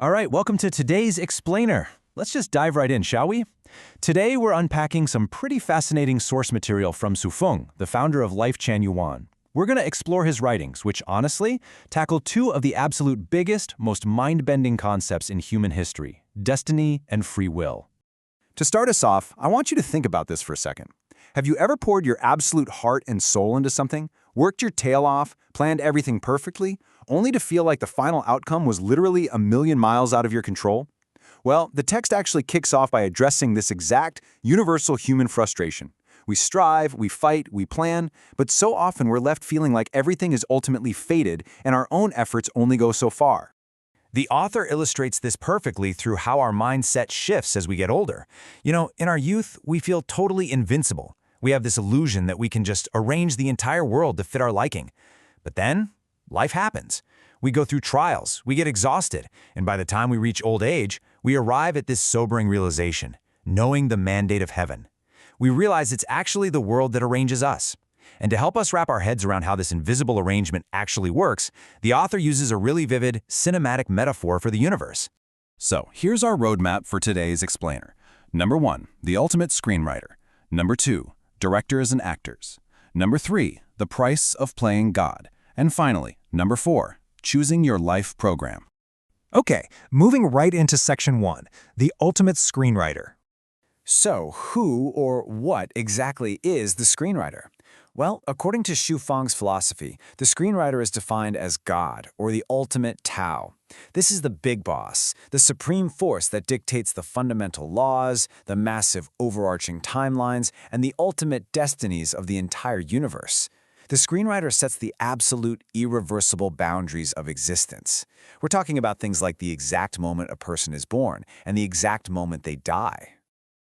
All right, welcome to today's Explainer. Let's just dive right in, shall we? Today, we're unpacking some pretty fascinating source material from Su Feng, the founder of Life Chan Yuan. We're going to explore his writings, which honestly tackle two of the absolute biggest, most mind-bending concepts in human history: destiny and free will. To start us off, I want you to think about this for a second. Have you ever poured your absolute heart and soul into something, worked your tail off, planned everything perfectly, only to feel like the final outcome was literally a million miles out of your control? Well, the text actually kicks off by addressing this exact universal human frustration. We strive, we fight, we plan, but so often we're left feeling like everything is ultimately fated and our own efforts only go so far. The author illustrates this perfectly through how our mindset shifts as we get older. In our youth, we feel totally invincible. We have this illusion that we can just arrange the entire world to fit our liking. But then, life happens. We go through trials, we get exhausted, and by the time we reach old age, we arrive at this sobering realization, knowing the mandate of heaven. We realize it's actually the world that arranges us. And to help us wrap our heads around how this invisible arrangement actually works, the author uses a really vivid, cinematic metaphor for the universe. So, here's our roadmap for today's Explainer. Number 1, the ultimate screenwriter. Number 2, directors and actors. Number 3, the price of playing God. And finally, number 4, choosing your life program. Okay, moving right into section 1, the ultimate screenwriter. So, who or what exactly is the screenwriter? Well, according to Xu Feng's philosophy, the screenwriter is defined as God, or the ultimate Tao. This is the big boss, the supreme force that dictates the fundamental laws, the massive overarching timelines, and the ultimate destinies of the entire universe. The screenwriter sets the absolute, irreversible boundaries of existence. We're talking about things like the exact moment a person is born and the exact moment they die.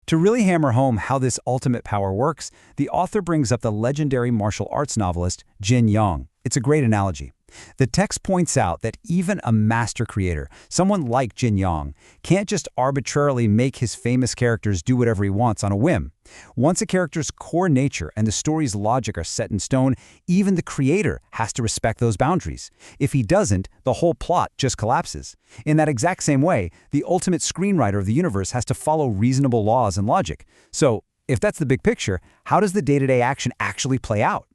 To really hammer home how this ultimate power works, the author brings up the legendary martial arts novelist Jin Yong. It's a great analogy. The text points out that even a master creator, someone like Jin Yong, can't just arbitrarily make his famous characters do whatever he wants on a whim. Once a character's core nature and the story's logic are set in stone, even the creator has to respect those boundaries. If he doesn't, the whole plot just collapses. In that exact same way, the ultimate screenwriter of the universe has to follow reasonable laws and logic. So, if that's the big picture, how does the day-to-day action actually play out?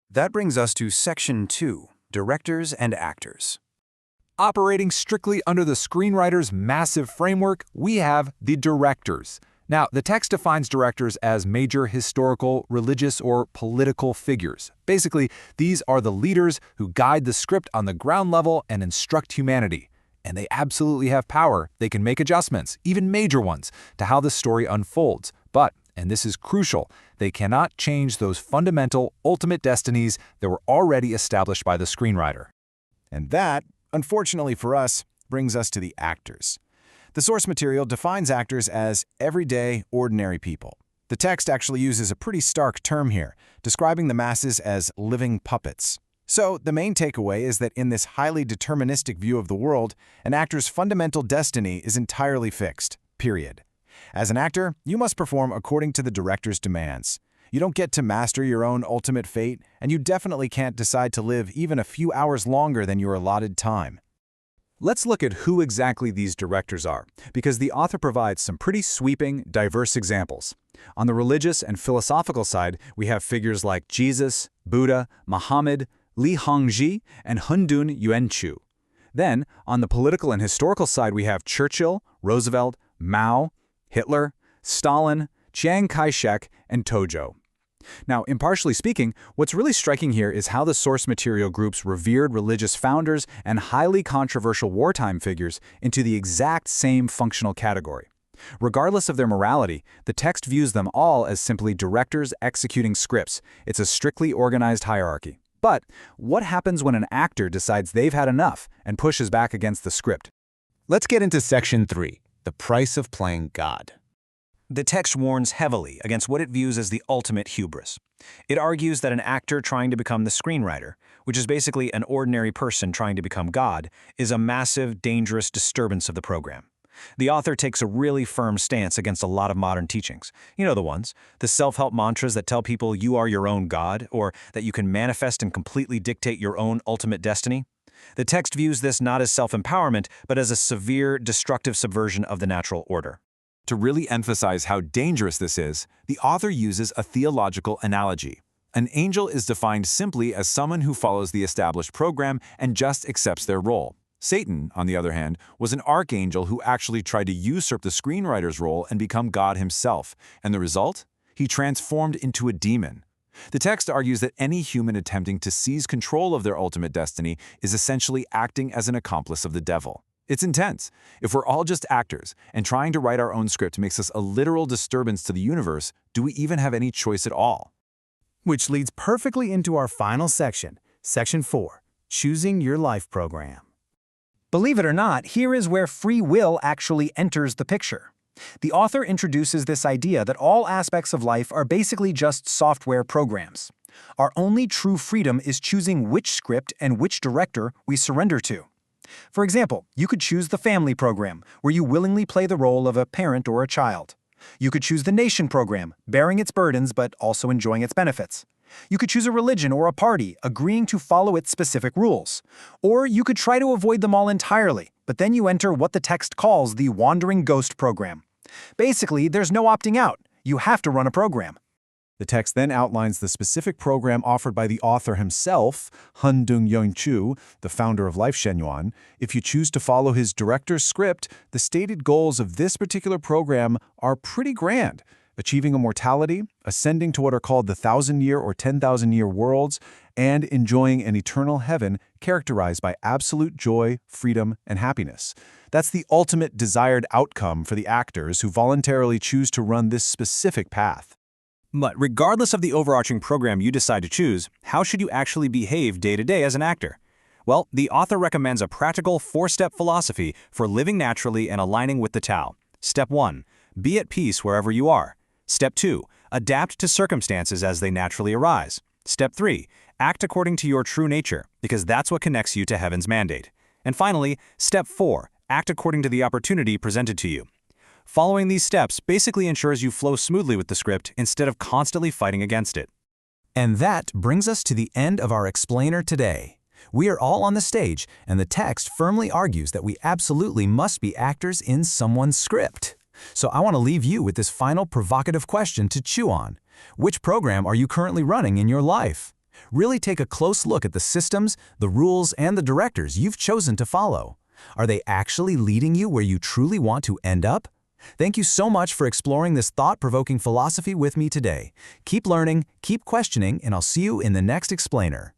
That brings us to section 2, directors and actors. Operating strictly under the screenwriter's massive framework, we have the directors. Now, the text defines directors as major historical, religious, or political figures. Basically, these are the leaders who guide the script on the ground level and instruct humanity. And they absolutely have power. They can make adjustments, even major ones, to how the story unfolds. But, and this is crucial, they cannot change those fundamental, ultimate destinies that were already established by the screenwriter. And that, unfortunately for us, brings us to the actors. The source material defines actors as everyday, ordinary people. The text actually uses a pretty stark term here, describing the masses as living puppets. So, the main takeaway is that in this highly deterministic view of the world, an actor's fundamental destiny is entirely fixed, period. As an actor, you must perform according to the director's demands. You don't get to master your own ultimate fate, and you definitely can't decide to live even a few hours longer than your allotted time. Let's look at who exactly these directors are, because the author provides some pretty sweeping, diverse examples. On the religious and philosophical side, we have figures like Jesus, Buddha, Muhammad, Li Hongzhi, and Hundun Yuanchu. Then, on the political and historical side, we have Churchill, Roosevelt, Mao, Hitler, Stalin, Chiang Kai-shek, and Tojo. Now, impartially speaking, what's really striking here is how the source material groups revered religious founders and highly controversial wartime figures into the exact same functional category. Regardless of their morality, the text views them all as simply directors executing scripts. It's a strictly organized hierarchy. But what happens when an actor decides they've had enough and pushes back against the script? Let's get into section 3, the price of playing God. The text warns heavily against what it views as the ultimate hubris. It argues that an actor trying to become the screenwriter, which is basically an ordinary person trying to become God, is a massive, dangerous disturbance of the program. The author takes a really firm stance against a lot of modern teachings. You know the ones, the self-help mantras that tell people you are your own God, or that you can manifest and completely dictate your own ultimate destiny. The text views this not as self-empowerment, but as a severe, destructive subversion of the natural order. To really emphasize how dangerous this is, the author uses a theological analogy. An angel is defined simply as someone who follows the established program and just accepts their role. Satan, on the other hand, was an archangel who actually tried to usurp the screenwriter's role and become God himself. And the result? He transformed into a demon. The text argues that any human attempting to seize control of their ultimate destiny is essentially acting as an accomplice of the devil. It's intense. If we're all just actors, and trying to write our own script makes us a literal disturbance to the universe, do we even have any choice at all? Which leads perfectly into our final section, Section 4, Choosing Your Life Program. Believe it or not, here is where free will actually enters the picture. The author introduces this idea that all aspects of life are basically just software programs. Our only true freedom is choosing which script and which director we surrender to. For example, you could choose the family program, where you willingly play the role of a parent or a child. You could choose the nation program, bearing its burdens but also enjoying its benefits. You could choose a religion or a party, agreeing to follow its specific rules. Or you could try to avoid them all entirely, but then you enter what the text calls the wandering ghost program. Basically, there's no opting out. You have to run a program. The text then outlines the specific program offered by the author himself, Han Dung-Yong Chu, the founder of Life Shenyuan. If you choose to follow his director's script, the stated goals of this particular program are pretty grand: achieving immortality, ascending to what are called the 1,000-year or 10,000-year worlds, and enjoying an eternal heaven characterized by absolute joy, freedom, and happiness. That's the ultimate desired outcome for the actors who voluntarily choose to run this specific path. But regardless of the overarching program you decide to choose, how should you actually behave day to day as an actor? Well, the author recommends a practical 4-step philosophy for living naturally and aligning with the Tao. Step 1. Be at peace wherever you are. Step 2. Adapt to circumstances as they naturally arise. Step 3. Act according to your true nature, because that's what connects you to heaven's mandate. And finally, Step 4. Act according to the opportunity presented to you. Following these steps basically ensures you flow smoothly with the script instead of constantly fighting against it. And that brings us to the end of our explainer today. We are all on the stage, and the text firmly argues that we absolutely must be actors in someone's script. So I want to leave you with this final provocative question to chew on. Which program are you currently running in your life? Really take a close look at the systems, the rules, and the directors you've chosen to follow. Are they actually leading you where you truly want to end up? Thank you so much for exploring this thought-provoking philosophy with me today. Keep learning, keep questioning, and I'll see you in the next explainer.